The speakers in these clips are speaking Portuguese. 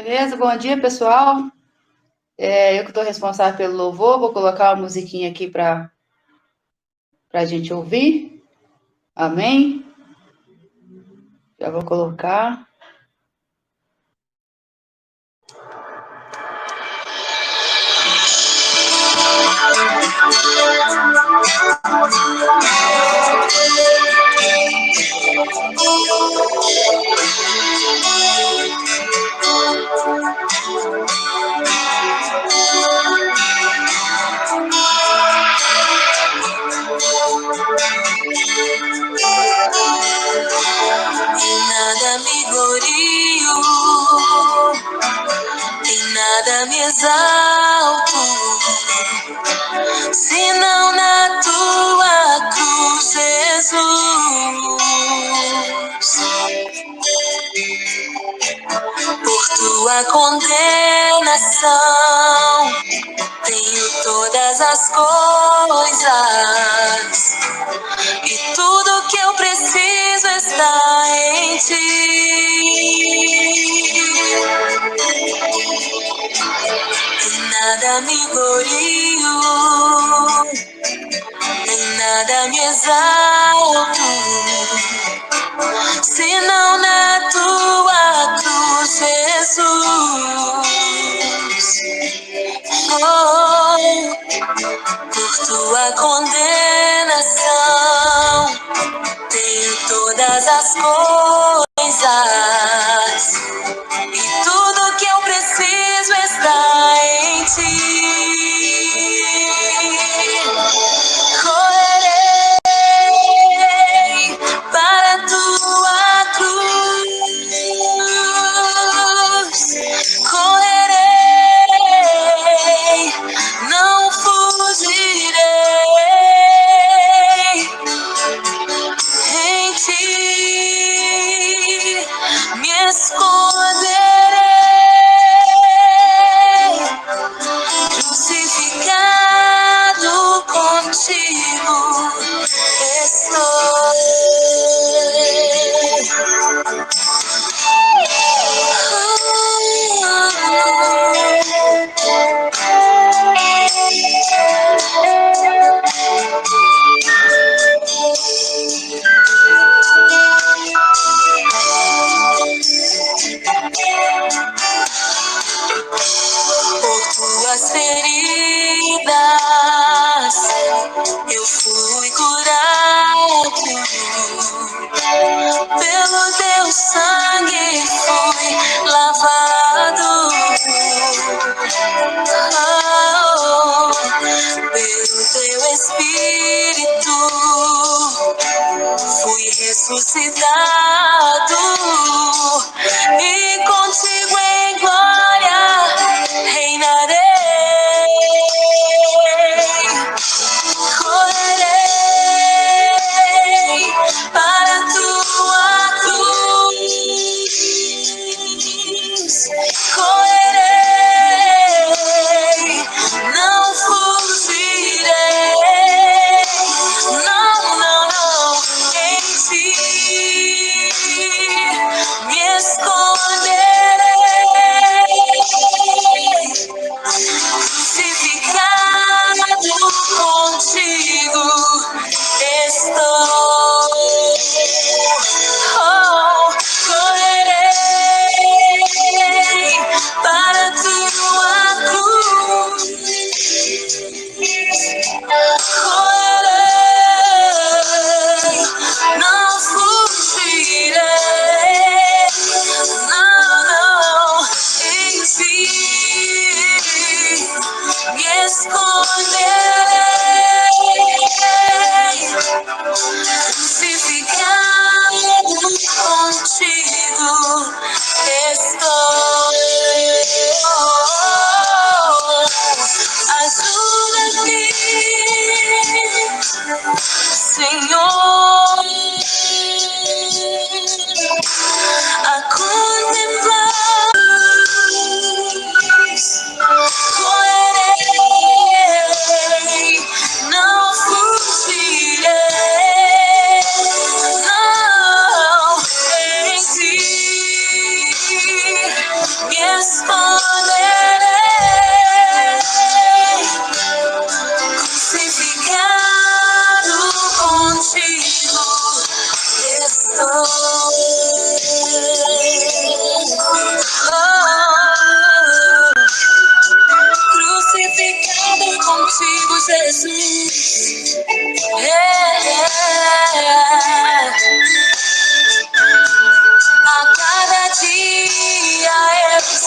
Beleza? Bom dia, pessoal. Eu que estou responsável pelo louvor, vou colocar uma musiquinha aqui para a gente ouvir. Amém? Já vou colocar. Em nada me glorio, em nada me exalto, senão na tua cruz, Jesus. Por tua condenação, tenho todas as coisas, e tudo que eu preciso está em ti. Em nada me glorio, em nada me exalto, senão na tua cruz, Jesus. Oh, por tua condenação, tenho todas as coisas, e tudo que eu preciso está em ti. Correrei para a tua cruz, correrei, não fugirei. Em ti me esconderei, crucificado contigo estou. Por tuas feridas eu fui curado, pelo teu sangue fui lavado, oh, pelo teu Espírito fui ressuscitado, e contigo em glória reinarei. Correrei para a tua cruz, correrei, não fugirei, não, não, não, em ti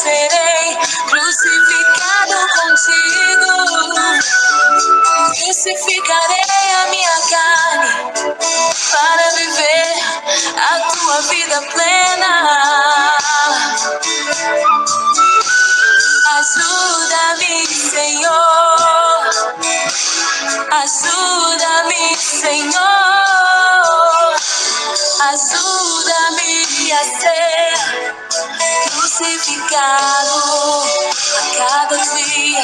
serei crucificado contigo. Crucificarei a minha carne para viver a tua vida plena. Ajuda-me, Senhor. Ajuda-me, Senhor. Ajuda-me a ser crucificado a cada dia.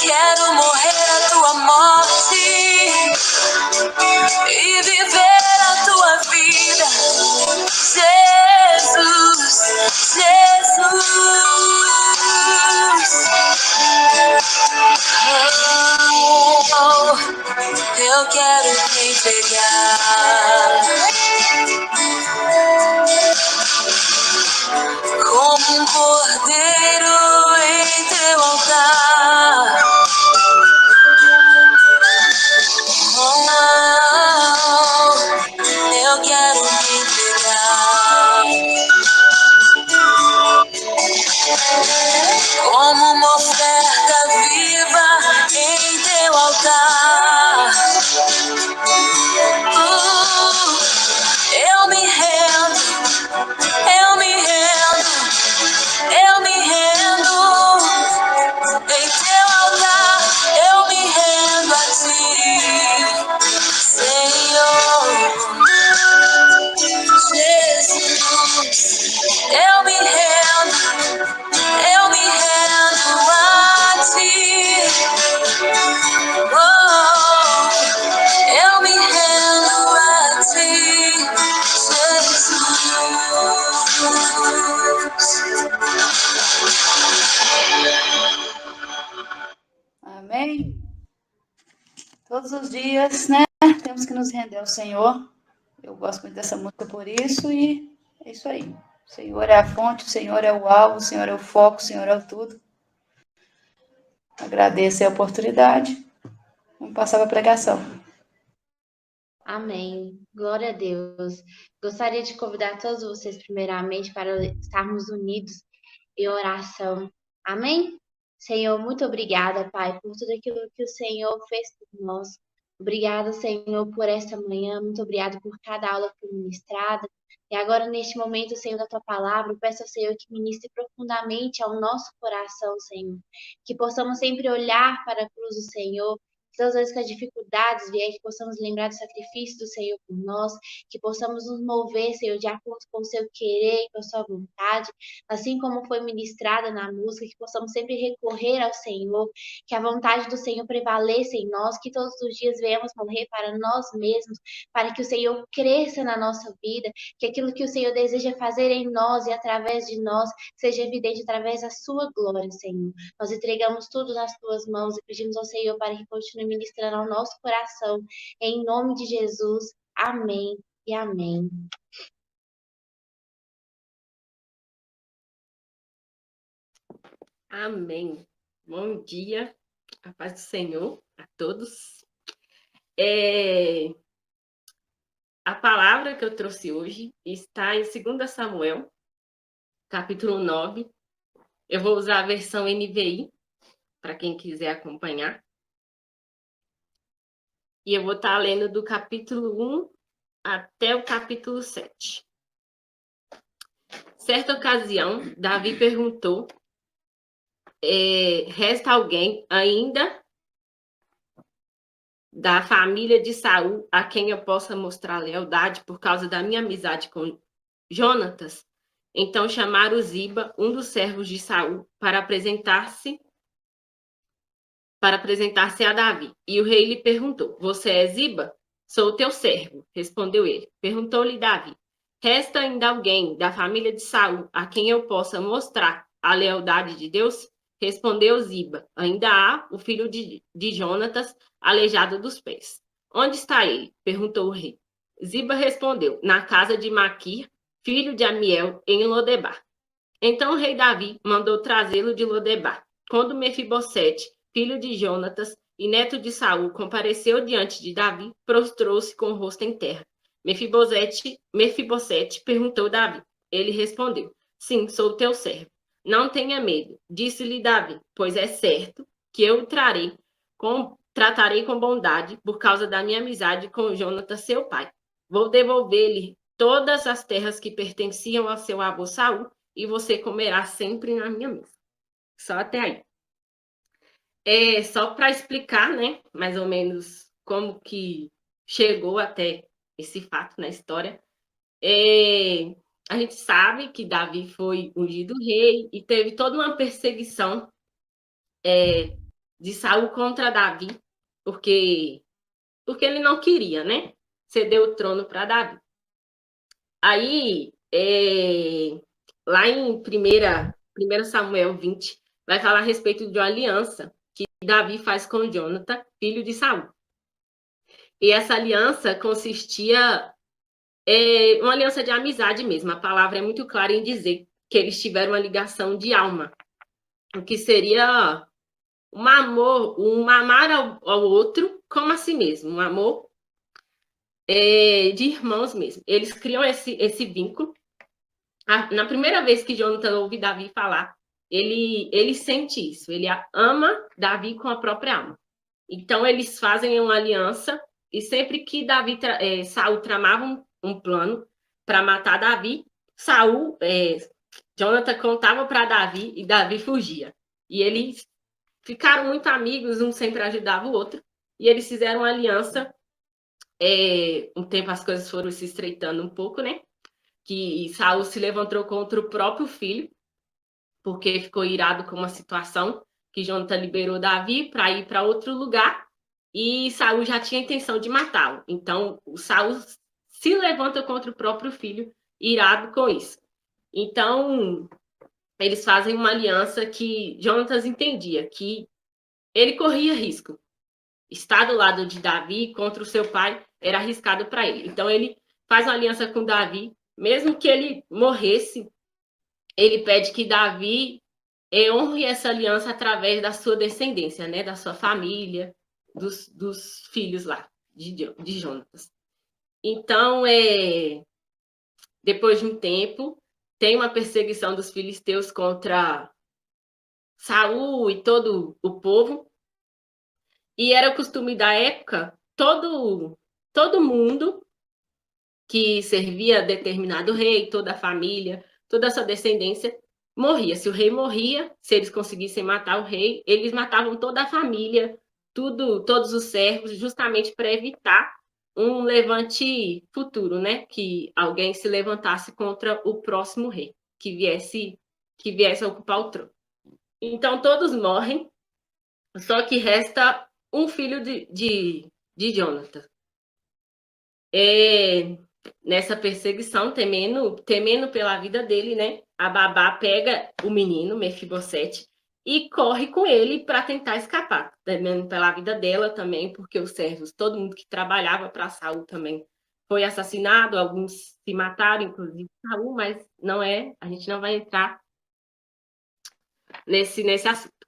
Quero morrer a tua morte e viver a tua vida. Jesus, Jesus. Oh, eu quero me entregar como um cordeiro em teu altar. Oh, eu quero me entregar como uma oferta viva em teu altar. Eu me rendo, eu me rendo, eu me rendo em teu altar. Eu me rendo a ti, Senhor Jesus. Eu me rendo a ti. Oh, eu me rendo a ti, Jesus. Amém? Todos os dias, né? Temos que nos render ao Senhor. Eu gosto muito dessa música por isso e é isso aí. O Senhor é a fonte, o Senhor é o alvo, o Senhor é o foco, o Senhor é o tudo. Agradeço a oportunidade. Vamos passar para a pregação. Amém. Glória a Deus. Gostaria de convidar todos vocês, primeiramente, para estarmos unidos em oração. Amém? Senhor, muito obrigada, Pai, por tudo aquilo que o Senhor fez por nós. Obrigada, Senhor, por esta manhã. Muito obrigada por cada aula que foi ministrada. E agora, neste momento, Senhor, da Tua palavra, eu peço ao Senhor que ministre profundamente ao nosso coração, Senhor. Que possamos sempre olhar para a cruz do Senhor. Que todas as vezes que as dificuldades vierem, que possamos lembrar do sacrifício do Senhor por nós. Que possamos nos mover, Senhor, de acordo com o Seu querer e com a Sua vontade. Assim como foi ministrada na música, que possamos sempre recorrer ao Senhor, que a vontade do Senhor prevaleça em nós, que todos os dias venhamos morrer para nós mesmos, para que o Senhor cresça na nossa vida, que aquilo que o Senhor deseja fazer em nós e através de nós seja evidente através da sua glória, Senhor. Nós entregamos tudo nas tuas mãos e pedimos ao Senhor para que continue ministrando ao nosso coração, em nome de Jesus. Amém e amém. Amém. Bom dia, a paz do Senhor a todos. A palavra que eu trouxe hoje está em 2 Samuel, capítulo 9. Eu vou usar a versão NVI, para quem quiser acompanhar. E eu vou estar lendo do capítulo 1 até o capítulo 7. Certa ocasião, Davi perguntou: resta alguém ainda da família de Saul a quem eu possa mostrar lealdade por causa da minha amizade com Jonatas? Então chamaram Ziba, um dos servos de Saul, para apresentar-se a Davi. E o rei lhe perguntou: você é Ziba? Sou o teu servo, respondeu ele. Perguntou-lhe Davi: resta ainda alguém da família de Saul a quem eu possa mostrar a lealdade de Deus? Respondeu Ziba: ainda há o filho de Jonatas, aleijado dos pés. Onde está ele? Perguntou o rei. Ziba respondeu: na casa de Maquir, filho de Amiel, em Lodebar. Então o rei Davi mandou trazê-lo de Lodebar. Quando Mefibosete, filho de Jonatas e neto de Saul, compareceu diante de Davi, prostrou-se com o rosto em terra. Mefibosete perguntou Davi. Ele respondeu: Sim, sou teu servo. Não tenha medo, disse-lhe Davi, pois é certo que eu tratarei com bondade por causa da minha amizade com Jonatas, seu pai. Vou devolver-lhe todas as terras que pertenciam ao seu avô Saul, e você comerá sempre na minha mesa. Só até aí. Só para explicar, né, mais ou menos como que chegou até esse fato na história. A gente sabe que Davi foi ungido rei e teve toda uma perseguição de Saul contra Davi, porque ele não queria, né, ceder o trono para Davi. Aí, lá em 1 Samuel 20, vai falar a respeito de uma aliança que Davi faz com Jonathan, filho de Saul. E essa aliança consistia uma aliança de amizade mesmo. A palavra é muito clara em dizer que eles tiveram uma ligação de alma, o que seria um amar ao outro como a si mesmo, um amor de irmãos mesmo. Eles criam esse vínculo. Na primeira vez que Jonathan ouve Davi falar, ele sente isso, ele ama Davi com a própria alma. Então, eles fazem uma aliança, e sempre que Saul tramava um plano para matar Davi, Jonathan contava para Davi e Davi fugia. E eles ficaram muito amigos, um sempre ajudava o outro, e eles fizeram uma aliança. Um tempo as coisas foram se estreitando um pouco, né? Que Saul se levantou contra o próprio filho, porque ficou irado com uma situação que Jonathan liberou Davi para ir para outro lugar, e Saul já tinha a intenção de matá-lo. Então, o Saul se levanta contra o próprio filho, irado com isso. Então, eles fazem uma aliança que Jonathan entendia que ele corria risco. Estar do lado de Davi contra o seu pai era arriscado para ele. Então, ele faz uma aliança com Davi, mesmo que ele morresse, ele pede que Davi honre essa aliança através da sua descendência, né? Da sua família, dos filhos lá, de Jonatas. Então, depois de um tempo, tem uma perseguição dos filisteus contra Saul e todo o povo. E era o costume da época, todo mundo que servia a determinado rei, toda a família, toda a sua descendência, morria. Se o rei morria, se eles conseguissem matar o rei, eles matavam toda a família, todos os servos, justamente para evitar um levante futuro, né? Que alguém se levantasse contra o próximo rei, que viesse a ocupar o trono. Então, todos morrem, só que resta um filho de Jonathan. Nessa perseguição, temendo pela vida dele, né? A babá pega o menino, Mefibosete, e corre com ele para tentar escapar, temendo pela vida dela também, porque os servos, todo mundo que trabalhava para Saul também foi assassinado, alguns se mataram, inclusive Saul, mas a gente não vai entrar nesse assunto.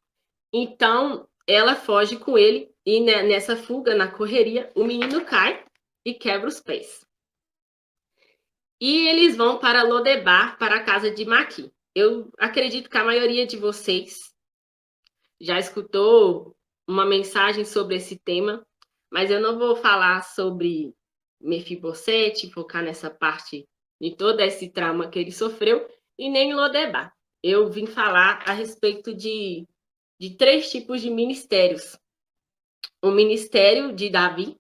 Então, ela foge com ele, e nessa fuga, na correria, o menino cai e quebra os pés. E eles vão para Lodebar, para a casa de Maqui. Eu acredito que a maioria de vocês já escutou uma mensagem sobre esse tema, mas eu não vou falar sobre Mefibosete, focar nessa parte de todo esse trauma que ele sofreu, e nem Lodebar. Eu vim falar a respeito de 3 tipos de ministérios. O ministério de Davi,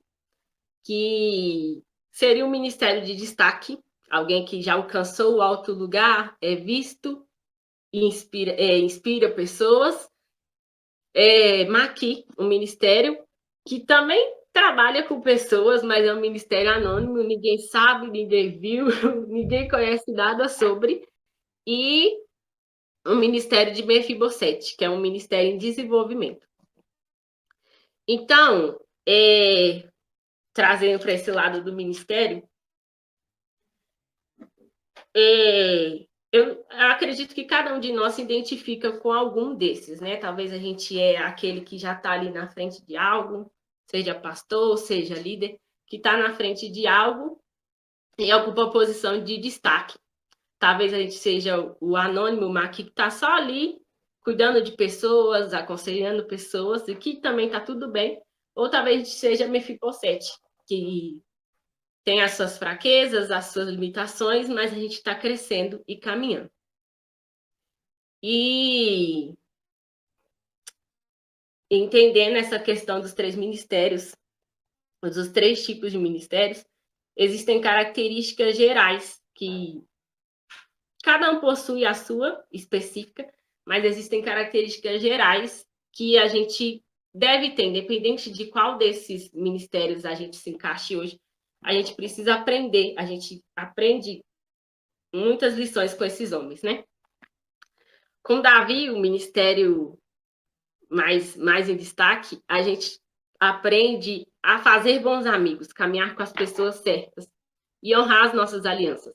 que seria um ministério de destaque, alguém que já alcançou o alto lugar, é visto e inspira pessoas. Maqui, um ministério que também trabalha com pessoas, mas é um ministério anônimo, ninguém sabe, ninguém viu, ninguém conhece nada sobre. E o ministério de Mefibosete, que é um ministério em desenvolvimento. Então, trazendo para esse lado do ministério, eu acredito que cada um de nós se identifica com algum desses, né? Talvez a gente é aquele que já está ali na frente de algo, seja pastor, seja líder, que está na frente de algo e ocupa uma posição de destaque. Talvez a gente seja o anônimo, o Maqui, que está só ali, cuidando de pessoas, aconselhando pessoas, e que também está tudo bem. Ou talvez a gente seja Mefibosete, que tem as suas fraquezas, as suas limitações, mas a gente está crescendo e caminhando. E entendendo essa questão dos 3 ministérios, dos 3 tipos de ministérios, existem características gerais que cada um possui a sua específica, mas existem características gerais que a gente deve ter, independente de qual desses ministérios a gente se encaixe hoje, a gente precisa aprender, a gente aprende muitas lições com esses homens, né? Com Davi, o ministério mais em destaque, a gente aprende a fazer bons amigos, caminhar com as pessoas certas e honrar as nossas alianças.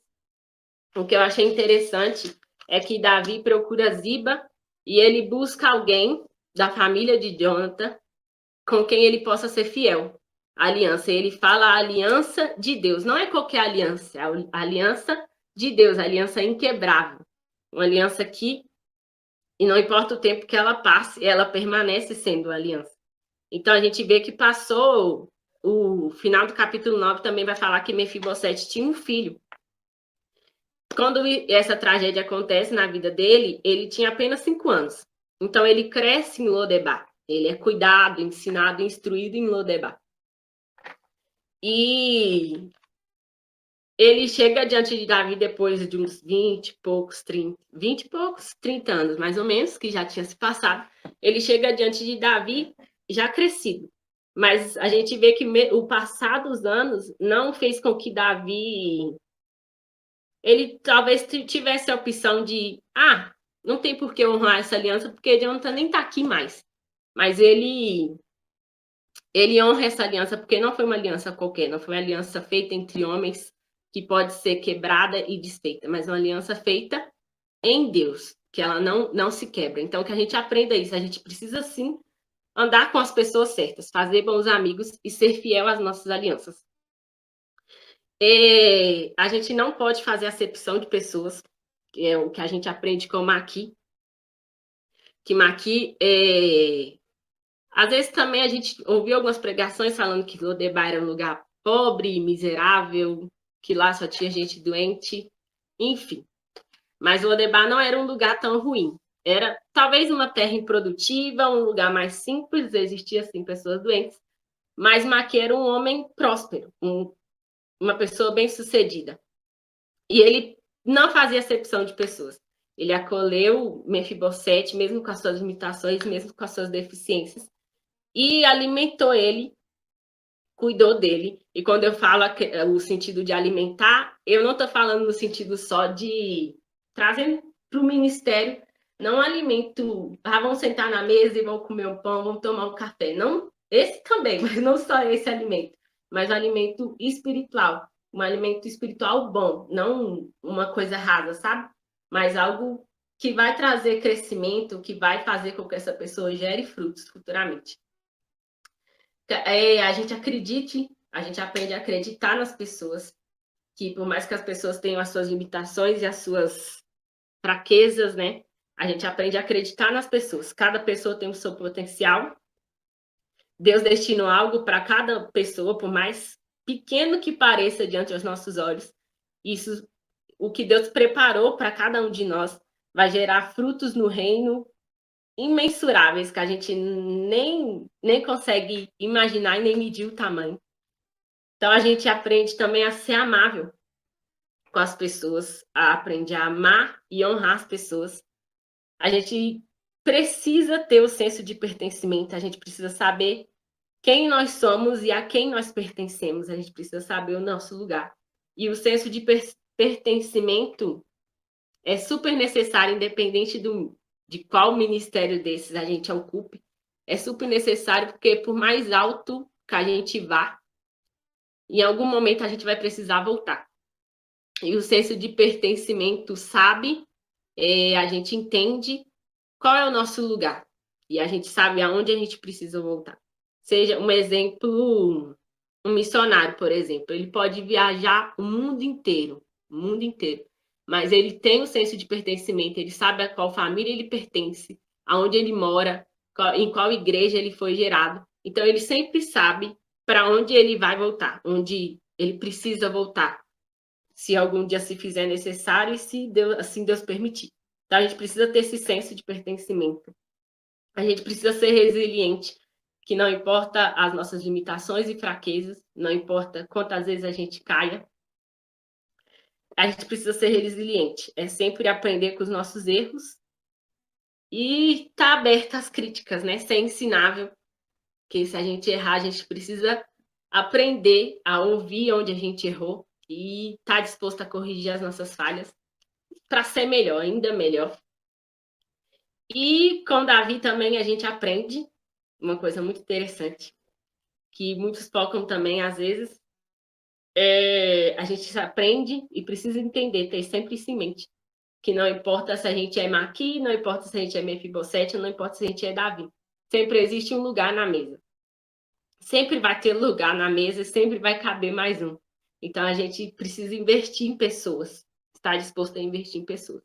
O que eu achei interessante é que Davi procura Ziba e ele busca alguém da família de Jonathan com quem ele possa ser fiel. A aliança, ele fala a aliança de Deus, não é qualquer aliança, é a aliança de Deus, a aliança inquebrável. Uma aliança que, e não importa o tempo que ela passe, ela permanece sendo aliança. Então a gente vê que passou, o final do capítulo 9 também vai falar que Mefibosete tinha um filho. Quando essa tragédia acontece na vida dele, ele tinha apenas 5 anos. Então, ele cresce em Lodebar. Ele é cuidado, ensinado, instruído em Lodebar. E ele chega diante de Davi depois de uns 20 e poucos, 30 anos, mais ou menos, que já tinha se passado. Ele chega diante de Davi já crescido. Mas a gente vê que o passar dos anos não fez com que Davi... Ele talvez tivesse a opção de, não tem por que honrar essa aliança, porque Jonathan nem está aqui mais. Mas ele honra essa aliança, porque não foi uma aliança qualquer, não foi uma aliança feita entre homens que pode ser quebrada e desfeita, mas uma aliança feita em Deus, que ela não se quebra. Então, que a gente aprenda isso, a gente precisa sim andar com as pessoas certas, fazer bons amigos e ser fiel às nossas alianças. A gente não pode fazer acepção de pessoas, que é o que a gente aprende com o Maqui. Que Maqui, às vezes também a gente ouviu algumas pregações falando que Lodebar era um lugar pobre, miserável, que lá só tinha gente doente, enfim. Mas Lodebar não era um lugar tão ruim. Era talvez uma terra improdutiva, um lugar mais simples, existia sim pessoas doentes, mas Maqui era um homem próspero, uma pessoa bem-sucedida. E ele não fazia acepção de pessoas. Ele acolheu Mefibosete, mesmo com as suas limitações, mesmo com as suas deficiências, e alimentou ele, cuidou dele. E quando eu falo o sentido de alimentar, eu não estou falando no sentido só de trazer para o ministério, não alimento, vamos sentar na mesa e vão comer um pão, vão tomar um café. Não, esse também, mas não só esse alimento, mas o alimento espiritual. Um alimento espiritual bom, não uma coisa rasa, sabe? Mas algo que vai trazer crescimento, que vai fazer com que essa pessoa gere frutos futuramente. A gente acredite, a gente aprende a acreditar nas pessoas, que por mais que as pessoas tenham as suas limitações e as suas fraquezas, né? A gente aprende a acreditar nas pessoas. Cada pessoa tem o seu potencial. Deus destinou algo para cada pessoa, por mais pequeno que pareça diante dos nossos olhos. Isso, o que Deus preparou para cada um de nós, vai gerar frutos no reino imensuráveis, que a gente nem consegue imaginar e nem medir o tamanho. Então, a gente aprende também a ser amável com as pessoas, aprende a amar e honrar as pessoas. A gente precisa ter o senso de pertencimento, a gente precisa saber quem nós somos e a quem nós pertencemos, a gente precisa saber o nosso lugar. E o senso de pertencimento é super necessário, independente de qual ministério desses a gente ocupe, é super necessário, porque por mais alto que a gente vá, em algum momento a gente vai precisar voltar. E o senso de pertencimento sabe, a gente entende qual é o nosso lugar. E a gente sabe aonde a gente precisa voltar. Seja um exemplo um missionário, por exemplo, ele pode viajar o mundo inteiro, mas ele tem o senso de pertencimento, ele sabe a qual família ele pertence, aonde ele mora, em qual igreja ele foi gerado. Então, ele sempre sabe para onde ele vai voltar, onde ele precisa voltar, se algum dia se fizer necessário e se Deus, assim Deus permitir. Então, a gente precisa ter esse senso de pertencimento. A gente precisa ser resiliente, que não importa as nossas limitações e fraquezas, não importa quantas vezes a gente caia, a gente precisa ser resiliente. É sempre aprender com os nossos erros e estar aberto às críticas, né? Ser ensinável, que se a gente errar, a gente precisa aprender a ouvir onde a gente errou e estar disposto a corrigir as nossas falhas para ser melhor, ainda melhor. E com Davi também a gente aprende uma coisa muito interessante, que muitos focam também, às vezes, a gente aprende e precisa entender, ter sempre isso em mente, que não importa se a gente é Maqui, não importa se a gente é Mefibosete, não importa se a gente é Davi. Sempre existe um lugar na mesa. Sempre vai ter lugar na mesa e sempre vai caber mais um. Então, a gente precisa investir em pessoas, estar disposto a investir em pessoas.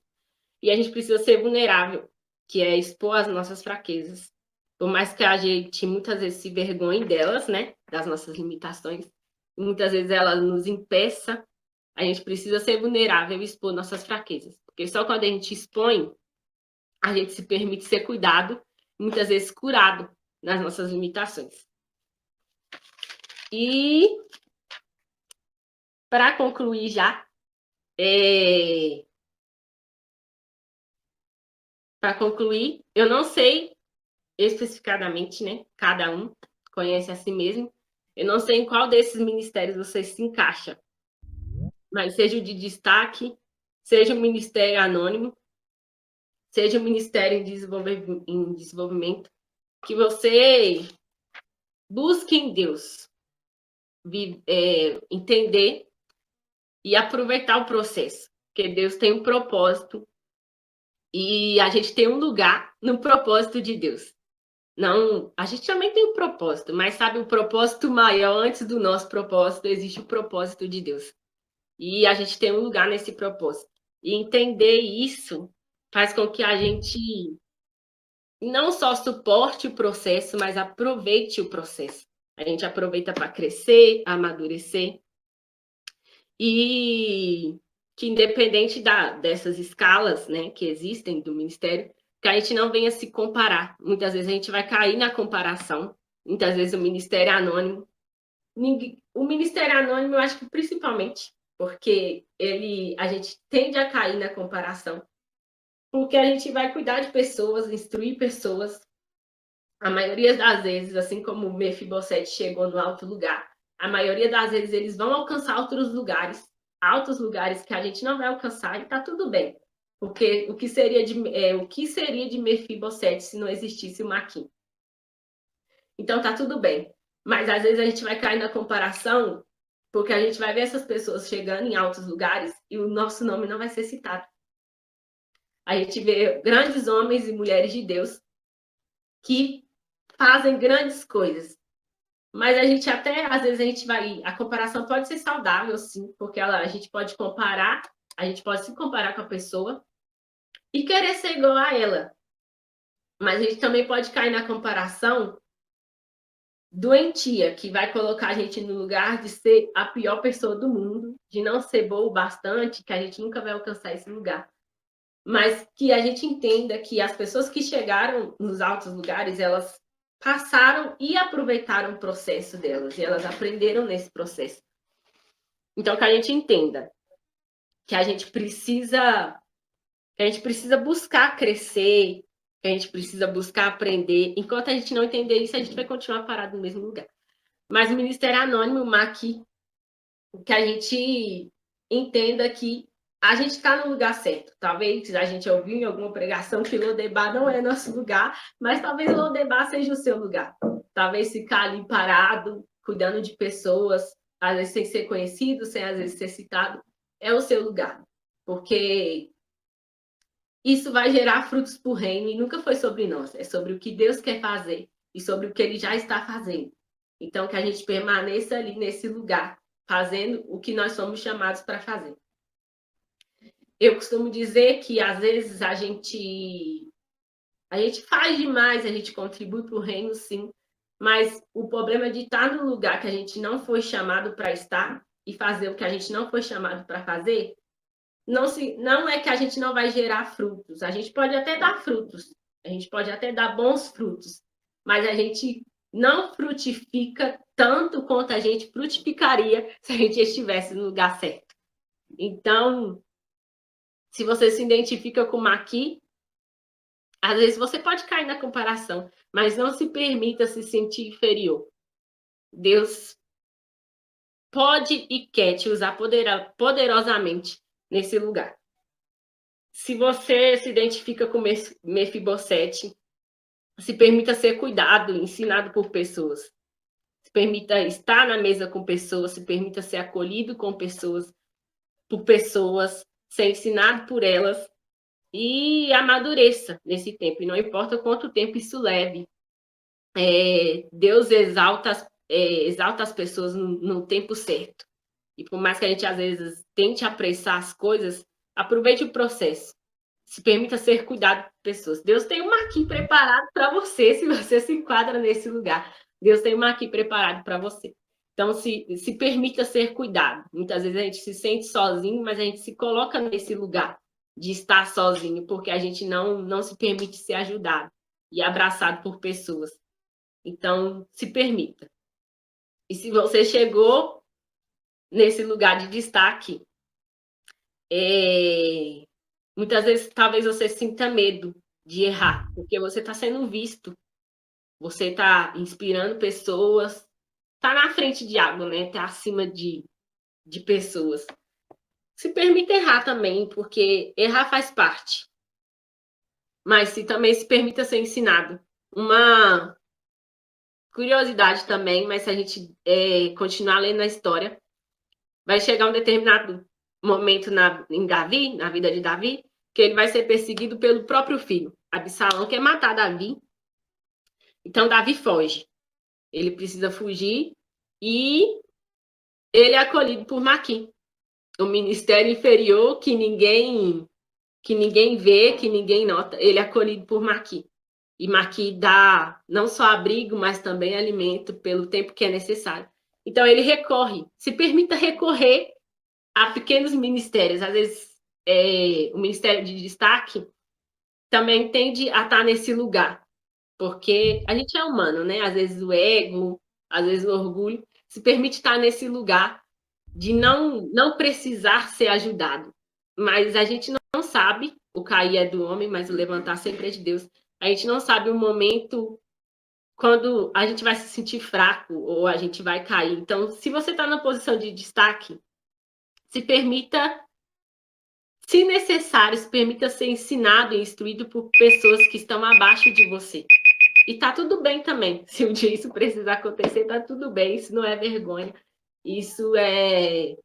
E a gente precisa ser vulnerável, que é expor as nossas fraquezas. Por mais que a gente muitas vezes se vergonhe delas, né, das nossas limitações, muitas vezes elas nos impeçam, a gente precisa ser vulnerável e expor nossas fraquezas. Porque só quando a gente expõe, a gente se permite ser cuidado, muitas vezes curado nas nossas limitações. E, para concluir já, eu não sei especificadamente, né? Cada um conhece a si mesmo. Eu não sei em qual desses ministérios você se encaixa, mas seja o de destaque, seja o ministério anônimo, seja o ministério em desenvolvimento, que você busque em Deus entender e aproveitar o processo, porque Deus tem um propósito e a gente tem um lugar no propósito de Deus. Não, a gente também tem um propósito, mas sabe, o propósito maior, antes do nosso propósito, existe o propósito de Deus. E a gente tem um lugar nesse propósito. E entender isso faz com que a gente não só suporte o processo, mas aproveite o processo. A gente aproveita para crescer, amadurecer. E que independente dessas escalas, né, que existem do ministério, que a gente não venha se comparar. Muitas vezes a gente vai cair na comparação. Muitas vezes o ministério anônimo. O ministério anônimo, eu acho que principalmente, porque a gente tende a cair na comparação. Porque a gente vai cuidar de pessoas, instruir pessoas. A maioria das vezes, assim como o Mefibosete chegou no alto lugar, a maioria das vezes eles vão alcançar outros lugares, altos lugares que a gente não vai alcançar, e tá tudo bem. Porque o que seria de Mefibosete se não existisse o Maqui? Então tá tudo bem. Mas às vezes a gente vai cair na comparação, porque a gente vai ver essas pessoas chegando em altos lugares e o nosso nome não vai ser citado. A gente vê grandes homens e mulheres de Deus que fazem grandes coisas. Mas a gente até, às vezes, a gente vai... A comparação pode ser saudável, sim, porque a gente pode comparar, a gente pode se comparar com a pessoa e querer ser igual a ela. Mas a gente também pode cair na comparação doentia, que vai colocar a gente no lugar de ser a pior pessoa do mundo, de não ser boa o bastante, que a gente nunca vai alcançar esse lugar. Mas que a gente entenda que as pessoas que chegaram nos altos lugares, elas passaram e aproveitaram o processo delas, e elas aprenderam nesse processo. Então, que a gente entenda que a gente precisa buscar crescer, que a gente precisa buscar aprender. Enquanto a gente não entender isso, a gente vai continuar parado no mesmo lugar. Mas o Ministério Anônimo, o MAC, que a gente entenda que a gente está no lugar certo. Talvez a gente ouviu em alguma pregação que Lodebar não é nosso lugar, mas talvez Lodebar seja o seu lugar. Talvez ficar ali parado, cuidando de pessoas, às vezes sem ser conhecido, sem às vezes ser citado, é o seu lugar. Porque isso vai gerar frutos para o reino e nunca foi sobre nós. É sobre o que Deus quer fazer e sobre o que Ele já está fazendo. Então, que a gente permaneça ali nesse lugar, fazendo o que nós somos chamados para fazer. Eu costumo dizer que, às vezes, a gente faz demais, a gente contribui para o reino, sim, mas o problema de estar no lugar que a gente não foi chamado para estar e fazer o que a gente não foi chamado para fazer, não é que a gente não vai gerar frutos. A gente pode até dar frutos, a gente pode até dar bons frutos, mas a gente não frutifica tanto quanto a gente frutificaria se a gente estivesse no lugar certo. Então, se você se identifica com Maqui, às vezes você pode cair na comparação, mas não se permita se sentir inferior. Deus pode e quer te usar poderosamente nesse lugar. Se você se identifica com Mefibosete, se permita ser cuidado, ensinado por pessoas. Se permita estar na mesa com pessoas, se permita ser acolhido com pessoas, por pessoas, ser ensinado por elas e amadureça nesse tempo. E não importa quanto tempo isso leve. Deus exalta as pessoas no tempo certo. E por mais que a gente, às vezes, tente apressar as coisas, aproveite o processo. Se permita ser cuidado por pessoas. Deus tem um Maqui preparado para você, se você se enquadra nesse lugar. Deus tem um Maqui preparado para você. Então, se permita ser cuidado. Muitas vezes a gente se sente sozinho, mas a gente se coloca nesse lugar de estar sozinho, porque a gente não se permite ser ajudado e abraçado por pessoas. Então, se permita. E se você chegou nesse lugar de destaque, muitas vezes, talvez você sinta medo de errar, porque você está sendo visto, você está inspirando pessoas, está na frente de algo, né? Está acima de pessoas. Se permita errar também, porque errar faz parte. Mas também se permita ser ensinado. Uma curiosidade também, mas se a gente continuar lendo a história, vai chegar um determinado momento em Davi, na vida de Davi, que ele vai ser perseguido pelo próprio filho. Absalão quer matar Davi. Então, Davi foge. Ele precisa fugir e ele é acolhido por Maqui, o ministério inferior que ninguém vê, que ninguém nota. Ele é acolhido por Maqui. E Maqui dá não só abrigo, mas também alimento pelo tempo que é necessário. Então, ele recorre. Se permita recorrer a pequenos ministérios. Às vezes, o ministério de destaque também tende a estar nesse lugar, porque a gente é humano, né? Às vezes o ego, às vezes o orgulho, se permite estar nesse lugar de não precisar ser ajudado. Mas a gente não sabe, o cair é do homem, mas o levantar sempre é de Deus. A gente não sabe o momento quando a gente vai se sentir fraco ou a gente vai cair. Então, se você está na posição de destaque, se permita, se necessário, se permita ser ensinado e instruído por pessoas que estão abaixo de você. E tá tudo bem também. Se um dia isso precisar acontecer, tá tudo bem. Isso não é vergonha. Isso é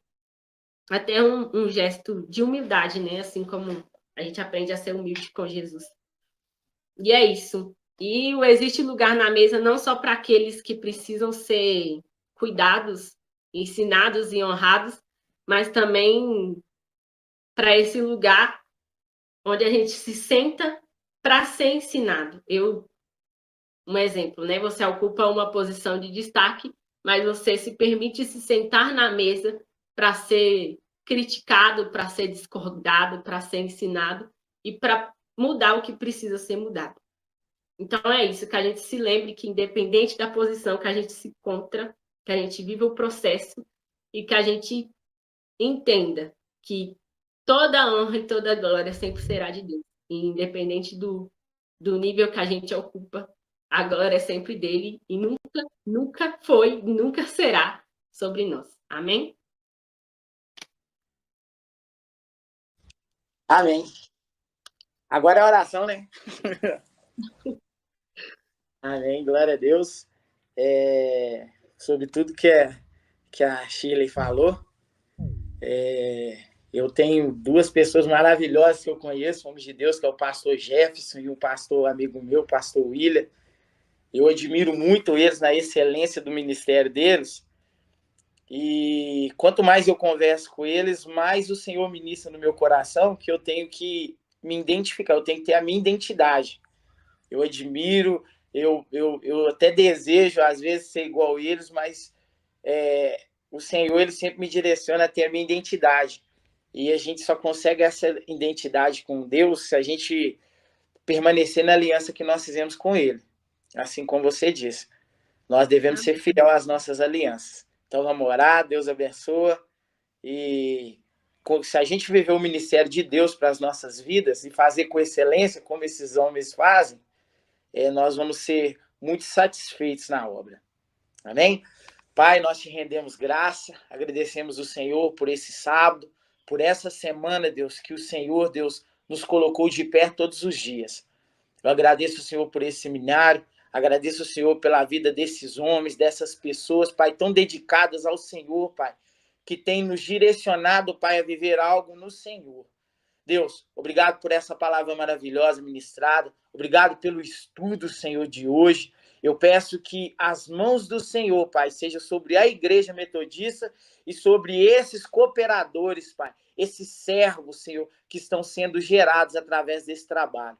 até um gesto de humildade, né? Assim como a gente aprende a ser humilde com Jesus. E é isso. E existe lugar na mesa não só para aqueles que precisam ser cuidados, ensinados e honrados, mas também para esse lugar onde a gente se senta para ser ensinado. Um exemplo, né? Você ocupa uma posição de destaque, mas você se permite se sentar na mesa para ser criticado, para ser discordado, para ser ensinado e para mudar o que precisa ser mudado. Então é isso, que a gente se lembre que independente da posição que a gente se encontra, que a gente viva o processo e que a gente entenda que toda a honra e toda a glória sempre será de Deus. E independente do nível que a gente ocupa, a glória é sempre dele e nunca foi, nunca será sobre nós. Amém? Amém. Agora é a oração, né? Amém, glória a Deus. Sobre tudo que a Shirley falou, eu tenho duas pessoas maravilhosas que eu conheço, homens de Deus, que é o pastor Jefferson e o pastor amigo meu, o pastor William. Eu admiro muito eles na excelência do ministério deles. E quanto mais eu converso com eles, mais o Senhor ministra no meu coração que eu tenho que me identificar, eu tenho que ter a minha identidade. Eu admiro, eu até desejo, às vezes, ser igual a eles, mas o Senhor, ele sempre me direciona a ter a minha identidade. E a gente só consegue essa identidade com Deus se a gente permanecer na aliança que nós fizemos com Ele. Assim como você disse, nós devemos ser fiel às nossas alianças. Então, vamos orar, Deus abençoa. E se a gente viver o ministério de Deus para as nossas vidas e fazer com excelência, como esses homens fazem, nós vamos ser muito satisfeitos na obra. Amém? Pai, nós te rendemos graça, agradecemos o Senhor por esse sábado, por essa semana, Deus, que o Senhor, Deus, nos colocou de pé todos os dias. Eu agradeço o Senhor por esse seminário, agradeço o Senhor pela vida desses homens, dessas pessoas, Pai, tão dedicadas ao Senhor, Pai, que tem nos direcionado, Pai, a viver algo no Senhor. Deus, obrigado por essa palavra maravilhosa ministrada, obrigado pelo estudo, Senhor, de hoje. Eu peço que as mãos do Senhor, Pai, sejam sobre a Igreja Metodista e sobre esses cooperadores, Pai, esses servos, Senhor, que estão sendo gerados através desse trabalho.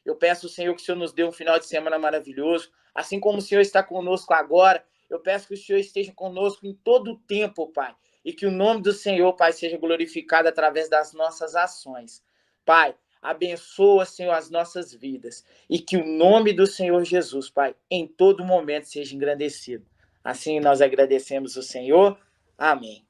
Eu peço, Senhor, que o Senhor nos dê um final de semana maravilhoso, assim como o Senhor está conosco agora, eu peço que o Senhor esteja conosco em todo o tempo, Pai, e que o nome do Senhor, Pai, seja glorificado através das nossas ações. Pai, abençoa, Senhor, as nossas vidas e que o nome do Senhor Jesus, Pai, em todo momento seja engrandecido. Assim nós agradecemos o Senhor. Amém.